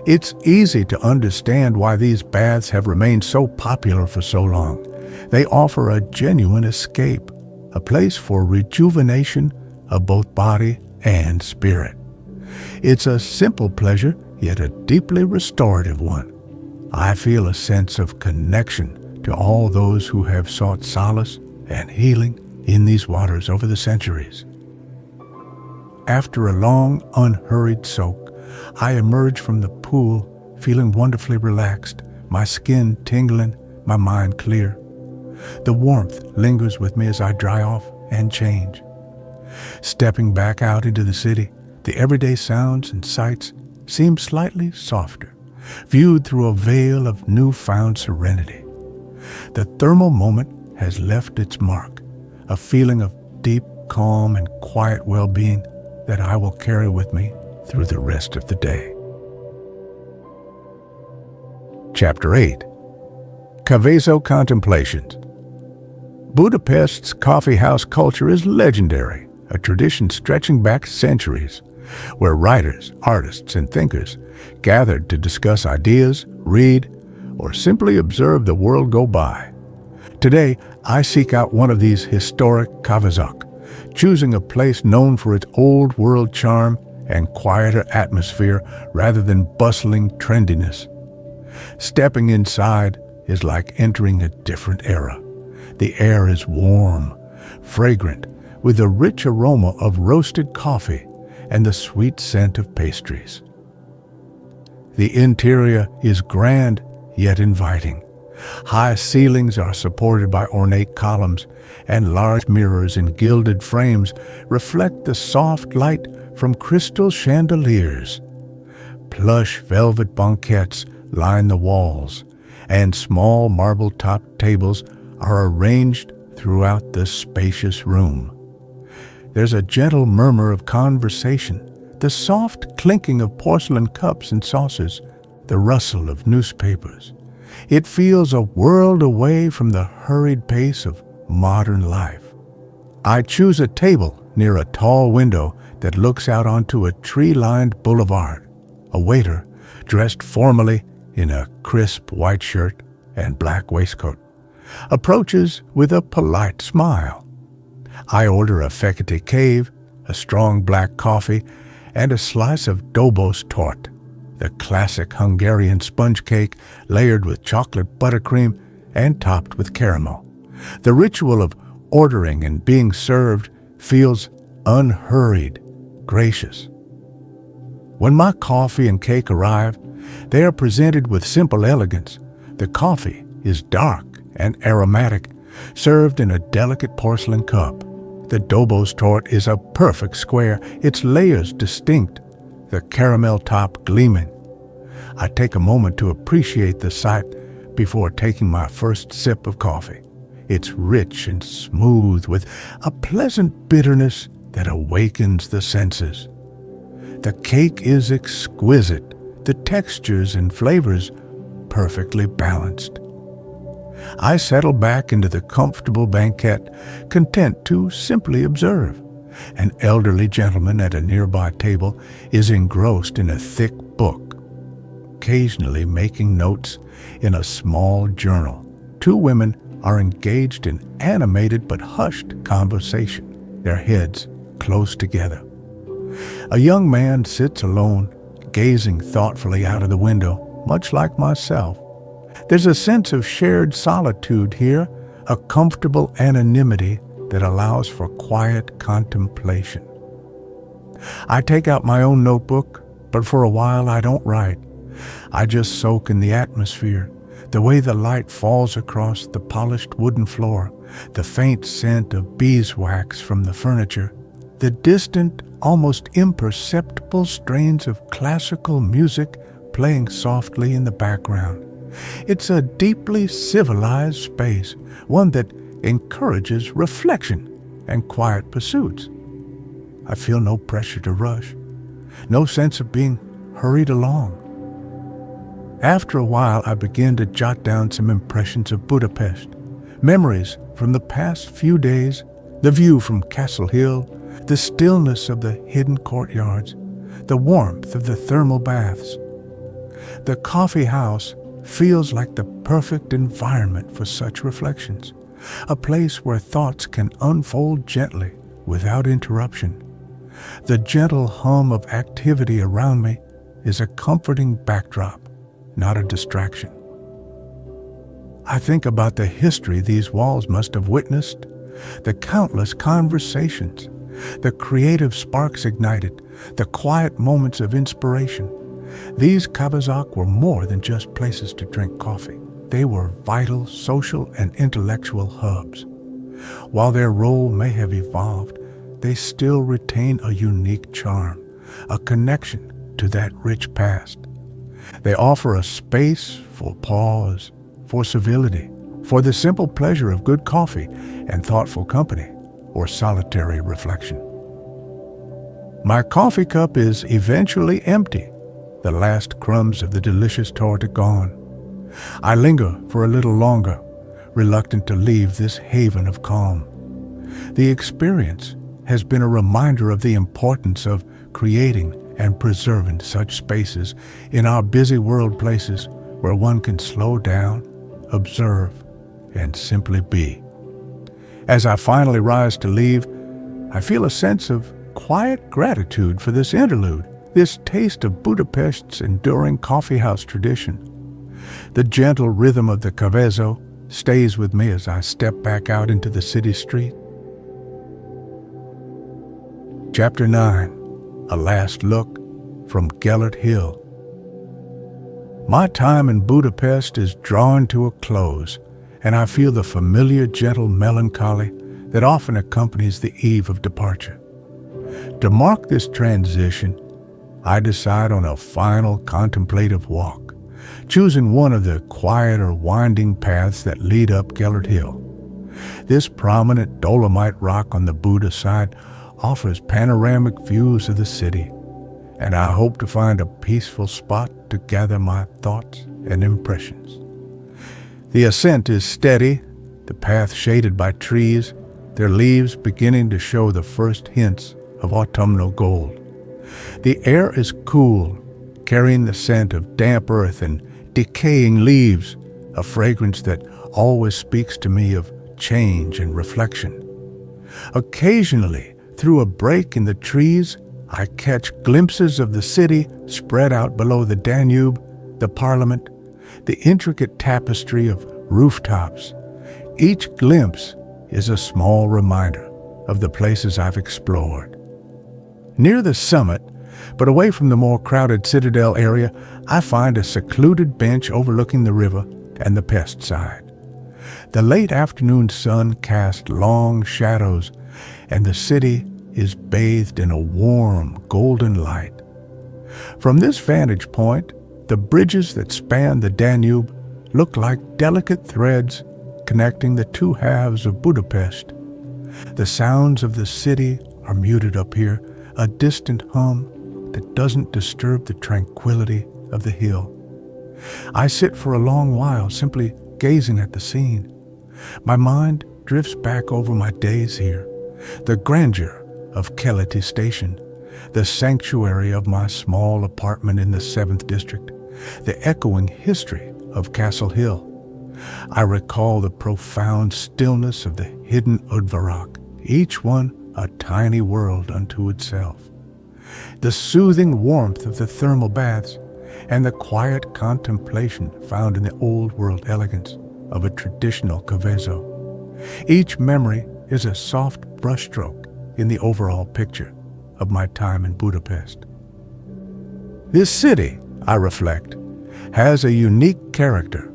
It's easy to understand why these baths have remained so popular for so long. They offer a genuine escape, a place for rejuvenation of both body and spirit. It's a simple pleasure, yet a deeply restorative one. I feel a sense of connection to all those who have sought solace and healing in these waters over the centuries. After a long, unhurried soak, I emerge from the pool feeling wonderfully relaxed, my skin tingling, my mind clear. The warmth lingers with me as I dry off and change. Stepping back out into the city, the everyday sounds and sights seem slightly softer, viewed through a veil of newfound serenity. The thermal moment has left its mark, a feeling of deep calm and quiet well-being that I will carry with me through the rest of the day. Chapter 8. Kávézó Contemplations. Budapest's coffee house culture is legendary, a tradition stretching back centuries, where writers, artists, and thinkers gathered to discuss ideas, read, or simply observe the world go by. Today, I seek out one of these historic kávézók, choosing a place known for its old-world charm and quieter atmosphere rather than bustling trendiness. Stepping inside is like entering a different era. The air is warm, fragrant, with a rich aroma of roasted coffee and the sweet scent of pastries. The interior is grand yet inviting. High ceilings are supported by ornate columns, and large mirrors in gilded frames reflect the soft light from crystal chandeliers. Plush velvet banquettes line the walls, and small marble-topped tables are arranged throughout the spacious room. There's a gentle murmur of conversation, the soft clinking of porcelain cups and saucers, the rustle of newspapers. It feels a world away from the hurried pace of modern life. I choose a table near a tall window that looks out onto a tree-lined boulevard. A waiter, dressed formally in a crisp white shirt and black waistcoat, approaches with a polite smile. I order a fekete cave, a strong black coffee, and a slice of dobos tort, the classic Hungarian sponge cake layered with chocolate buttercream and topped with caramel. The ritual of ordering and being served feels unhurried, gracious. When my coffee and cake arrive, they are presented with simple elegance. The coffee is dark and aromatic, served in a delicate porcelain cup. The dobos tort is a perfect square, its layers distinct, the caramel top gleaming. I take a moment to appreciate the sight before taking my first sip of coffee. It's rich and smooth with a pleasant bitterness that awakens the senses. The cake is exquisite, the textures and flavors perfectly balanced. I settle back into the comfortable banquette, content to simply observe. An elderly gentleman at a nearby table is engrossed in a thick book, occasionally making notes in a small journal. Two women are engaged in animated but hushed conversation, their heads close together. A young man sits alone, gazing thoughtfully out of the window, much like myself. There's a sense of shared solitude here, a comfortable anonymity that allows for quiet contemplation. I take out my own notebook, but for a while I don't write. I just soak in the atmosphere, the way the light falls across the polished wooden floor, the faint scent of beeswax from the furniture, the distant, almost imperceptible strains of classical music playing softly in the background. It's a deeply civilized space, one that encourages reflection and quiet pursuits. I feel no pressure to rush, no sense of being hurried along. After a while, I begin to jot down some impressions of Budapest, memories from the past few days, the view from Castle Hill, the stillness of the hidden courtyards, the warmth of the thermal baths. The coffee house feels like the perfect environment for such reflections, a place where thoughts can unfold gently without interruption. The gentle hum of activity around me is a comforting backdrop, not a distraction. I think about the history these walls must have witnessed, the countless conversations, the creative sparks ignited, the quiet moments of inspiration. These Kávézók were more than just places to drink coffee. They were vital social and intellectual hubs. While their role may have evolved, they still retain a unique charm, a connection to that rich past. They offer a space for pause, for civility, for the simple pleasure of good coffee and thoughtful company, or solitary reflection. My coffee cup is eventually empty, the last crumbs of the delicious tort are gone. I linger for a little longer, reluctant to leave this haven of calm. The experience has been a reminder of the importance of creating and preserving such spaces in our busy world places where one can slow down, observe, and simply be. As I finally rise to leave, I feel a sense of quiet gratitude for this interlude, this taste of Budapest's enduring coffeehouse tradition. The gentle rhythm of the Kávézó stays with me as I step back out into the city street. Chapter 9, A Last Look from Gellért Hill. My time in Budapest is drawing to a close, and I feel the familiar gentle melancholy that often accompanies the eve of departure. To mark this transition, I decide on a final contemplative walk, choosing one of the quieter winding paths that lead up Gellért Hill. This prominent dolomite rock on the Buda side offers panoramic views of the city, and I hope to find a peaceful spot to gather my thoughts and impressions. The ascent is steady, the path shaded by trees, their leaves beginning to show the first hints of autumnal gold. The air is cool, carrying the scent of damp earth and decaying leaves, a fragrance that always speaks to me of change and reflection. Occasionally, through a break in the trees, I catch glimpses of the city spread out below the Danube, the Parliament, the intricate tapestry of rooftops. Each glimpse is a small reminder of the places I've explored. Near the summit, but away from the more crowded citadel area, I find a secluded bench overlooking the river and the pest side. The late afternoon sun casts long shadows, and the city is bathed in a warm, golden light. From this vantage point, the bridges that span the Danube look like delicate threads connecting the two halves of Budapest. The sounds of the city are muted up here, a distant hum that doesn't disturb the tranquility of the hill. I sit for a long while, simply gazing at the scene. My mind drifts back over my days here, the grandeur of Keleti station, the sanctuary of my small apartment in the 7th district, the echoing history of Castle Hill. I recall the profound stillness of the hidden Udvarok, each one a tiny world unto itself, the soothing warmth of the thermal baths, and the quiet contemplation found in the old-world elegance of a traditional Kávézó. Each memory is a soft brushstroke in the overall picture of my time in Budapest. This city, I reflect, has a unique character,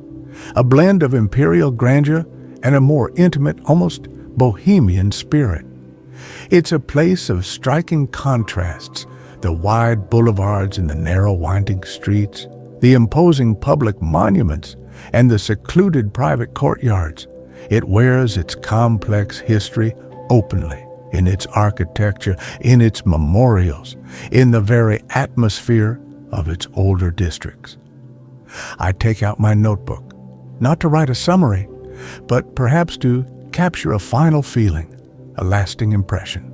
a blend of imperial grandeur and a more intimate, almost bohemian spirit. It's a place of striking contrasts, the wide boulevards and the narrow winding streets, the imposing public monuments, and the secluded private courtyards. It wears its complex history openly in its architecture, in its memorials, in the very atmosphere of its older districts. I take out my notebook, not to write a summary, but perhaps to capture a final feeling, a lasting impression.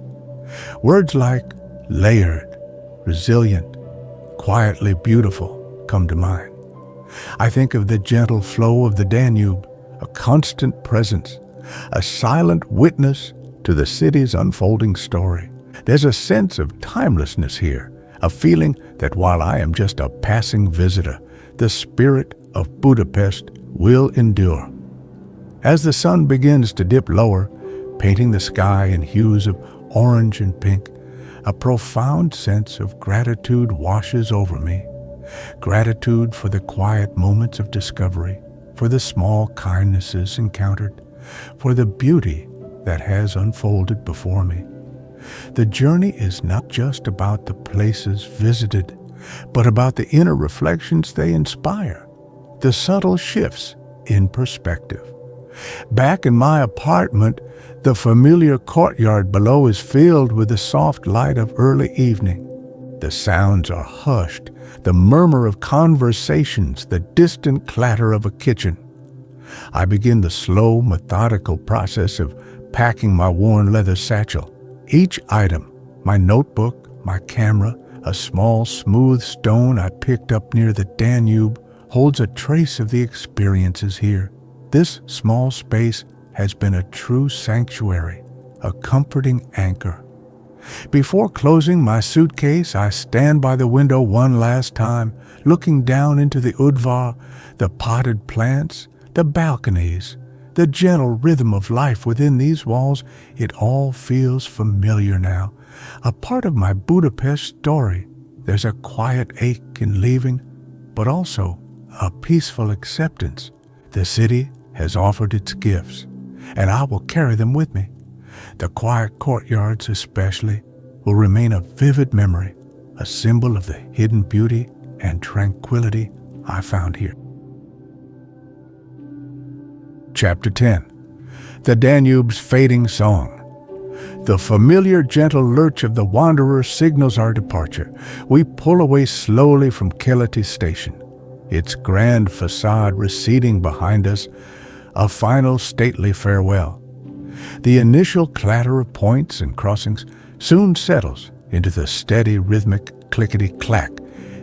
Words like layered, resilient, quietly beautiful come to mind. I think of the gentle flow of the Danube, a constant presence, a silent witness to the city's unfolding story. There's a sense of timelessness here, a feeling that while I am just a passing visitor, the spirit of Budapest will endure. As the sun begins to dip lower, painting the sky in hues of orange and pink, a profound sense of gratitude washes over me. Gratitude for the quiet moments of discovery, for the small kindnesses encountered, for the beauty that has unfolded before me. The journey is not just about the places visited, but about the inner reflections they inspire, the subtle shifts in perspective. Back in my apartment, the familiar courtyard below is filled with the soft light of early evening. The sounds are hushed, the murmur of conversations, the distant clatter of a kitchen. I begin the slow, methodical process of packing my worn leather satchel. Each item, my notebook, my camera, a small smooth stone I picked up near the Danube, holds a trace of the experiences here. This small space has been a true sanctuary, a comforting anchor. Before closing my suitcase, I stand by the window one last time, looking down into the Udvar, the potted plants, the balconies, the gentle rhythm of life within these walls. It all feels familiar now, a part of my Budapest story. There's a quiet ache in leaving, but also a peaceful acceptance. The city has offered its gifts, and I will carry them with me. The quiet courtyards especially will remain a vivid memory, a symbol of the hidden beauty and tranquility I found here. Chapter 10. The Danube's Fading Song. The familiar gentle lurch of the wanderer signals our departure. We pull away slowly from Keleti station, its grand facade receding behind us, a final stately farewell. The initial clatter of points and crossings soon settles into the steady rhythmic clickety-clack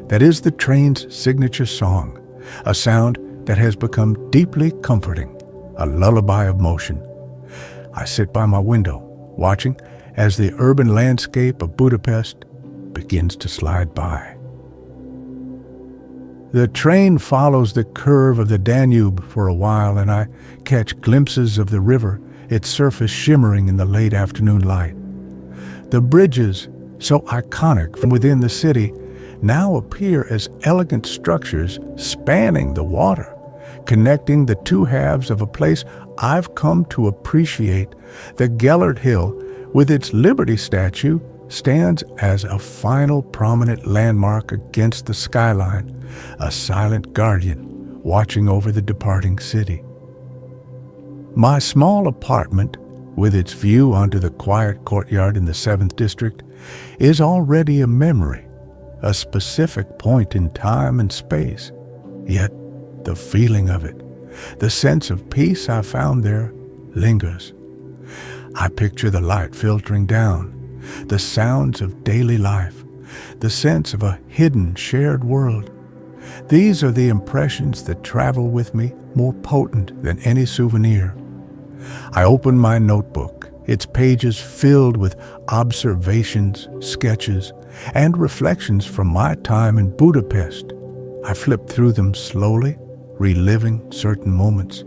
that is the train's signature song, a sound that has become deeply comforting, a lullaby of motion. I sit by my window, watching as the urban landscape of Budapest begins to slide by. The train follows the curve of the Danube for a while, and I catch glimpses of the river, its surface shimmering in the late afternoon light. The bridges, so iconic from within the city, now appear as elegant structures spanning the water, connecting the two halves of a place I've come to appreciate. The Gellért hill, with its Liberty statue, stands as a final prominent landmark against the skyline, a silent guardian watching over the departing city. My small apartment, with its view onto the quiet courtyard in the 7th District, is already a memory, a specific point in time and space. Yet the feeling of it, the sense of peace I found there, lingers. I picture the light filtering down, the sounds of daily life, the sense of a hidden, shared world. These are the impressions that travel with me more potent than any souvenir. I open my notebook, its pages filled with observations, sketches, and reflections from my time in Budapest. I flip through them slowly, reliving certain moments.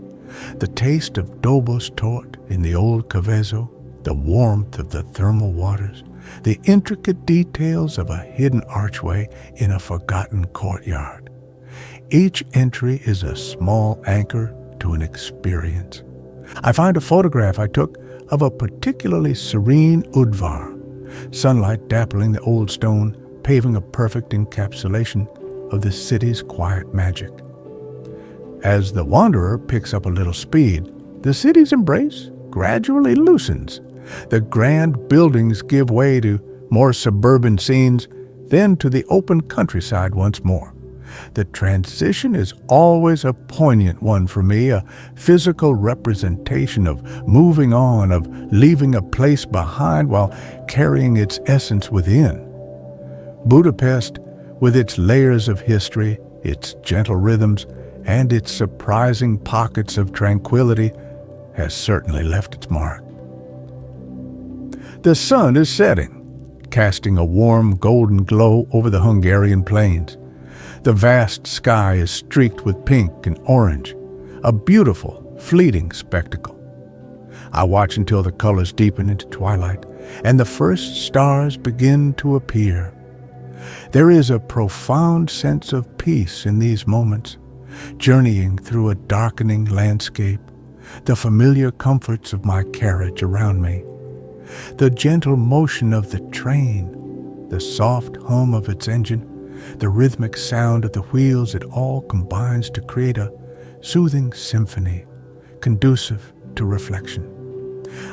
The taste of Dobos tort in the old Kávézó, the warmth of the thermal waters, the intricate details of a hidden archway in a forgotten courtyard. Each entry is a small anchor to an experience. I find a photograph I took of a particularly serene udvar, sunlight dappling the old stone, paving a perfect encapsulation of the city's quiet magic. As the wanderer picks up a little speed, the city's embrace gradually loosens. The grand buildings give way to more suburban scenes, then to the open countryside once more. The transition is always a poignant one for me, a physical representation of moving on, of leaving a place behind while carrying its essence within. Budapest, with its layers of history, its gentle rhythms, and its surprising pockets of tranquility, has certainly left its mark. The sun is setting, casting a warm golden glow over the Hungarian plains. The vast sky is streaked with pink and orange, a beautiful, fleeting spectacle. I watch until the colors deepen into twilight and the first stars begin to appear. There is a profound sense of peace in these moments, journeying through a darkening landscape, the familiar comforts of my carriage around me, the gentle motion of the train, the soft hum of its engine, the rhythmic sound of the wheels. It all combines to create a soothing symphony, conducive to reflection.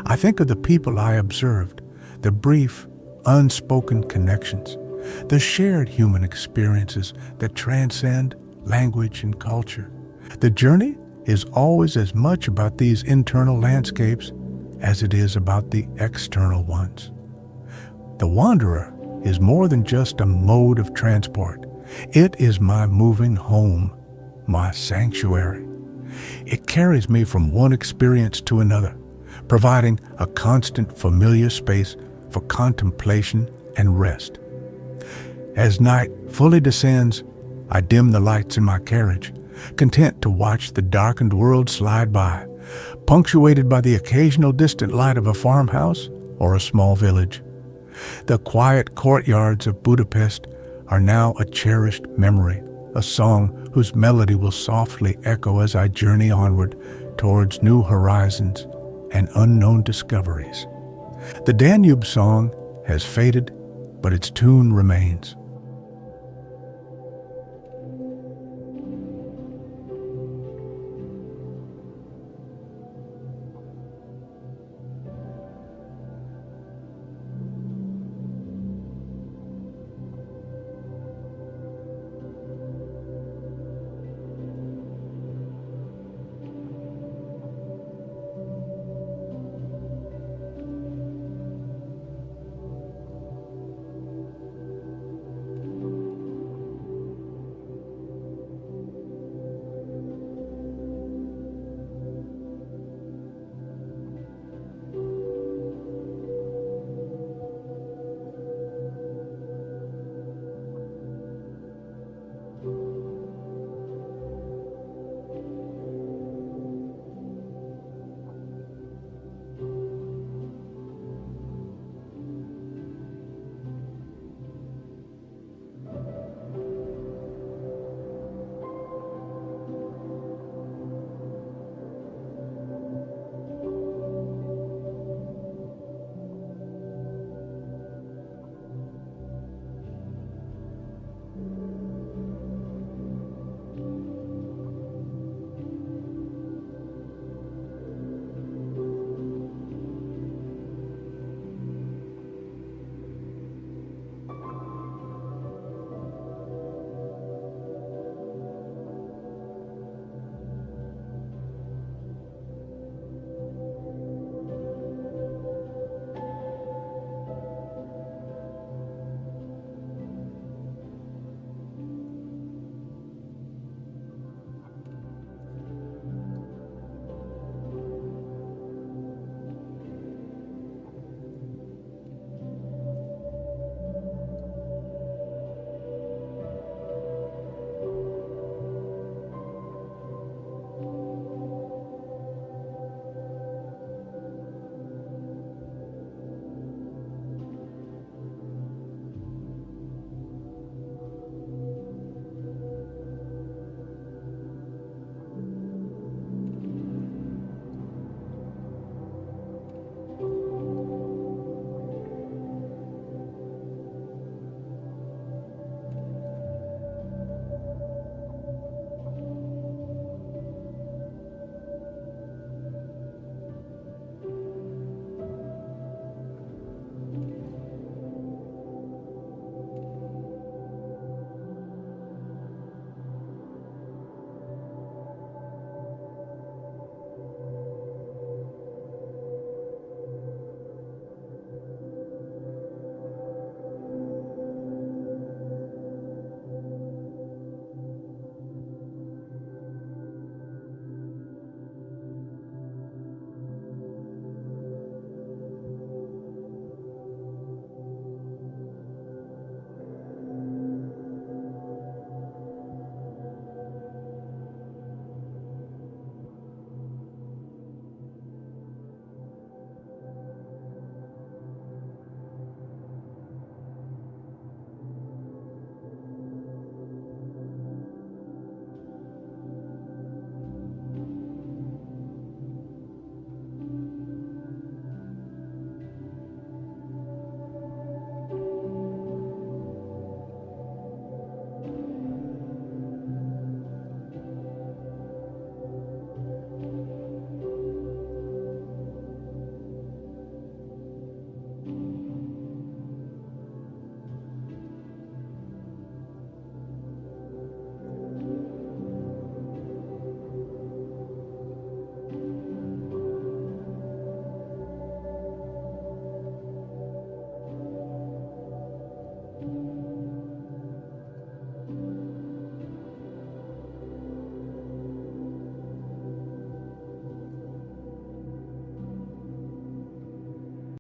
I think of the people I observed, the brief, unspoken connections, the shared human experiences that transcend language and culture. The journey is always as much about these internal landscapes as it is about the external ones. The wanderer is more than just a mode of transport. It is my moving home, my sanctuary. It carries me from one experience to another, providing a constant familiar space for contemplation and rest. As night fully descends, I dim the lights in my carriage, content to watch the darkened world slide by, punctuated by the occasional distant light of a farmhouse or a small village. The quiet courtyards of Budapest are now a cherished memory, a song whose melody will softly echo as I journey onward towards new horizons and unknown discoveries. The Danube song has faded, but its tune remains.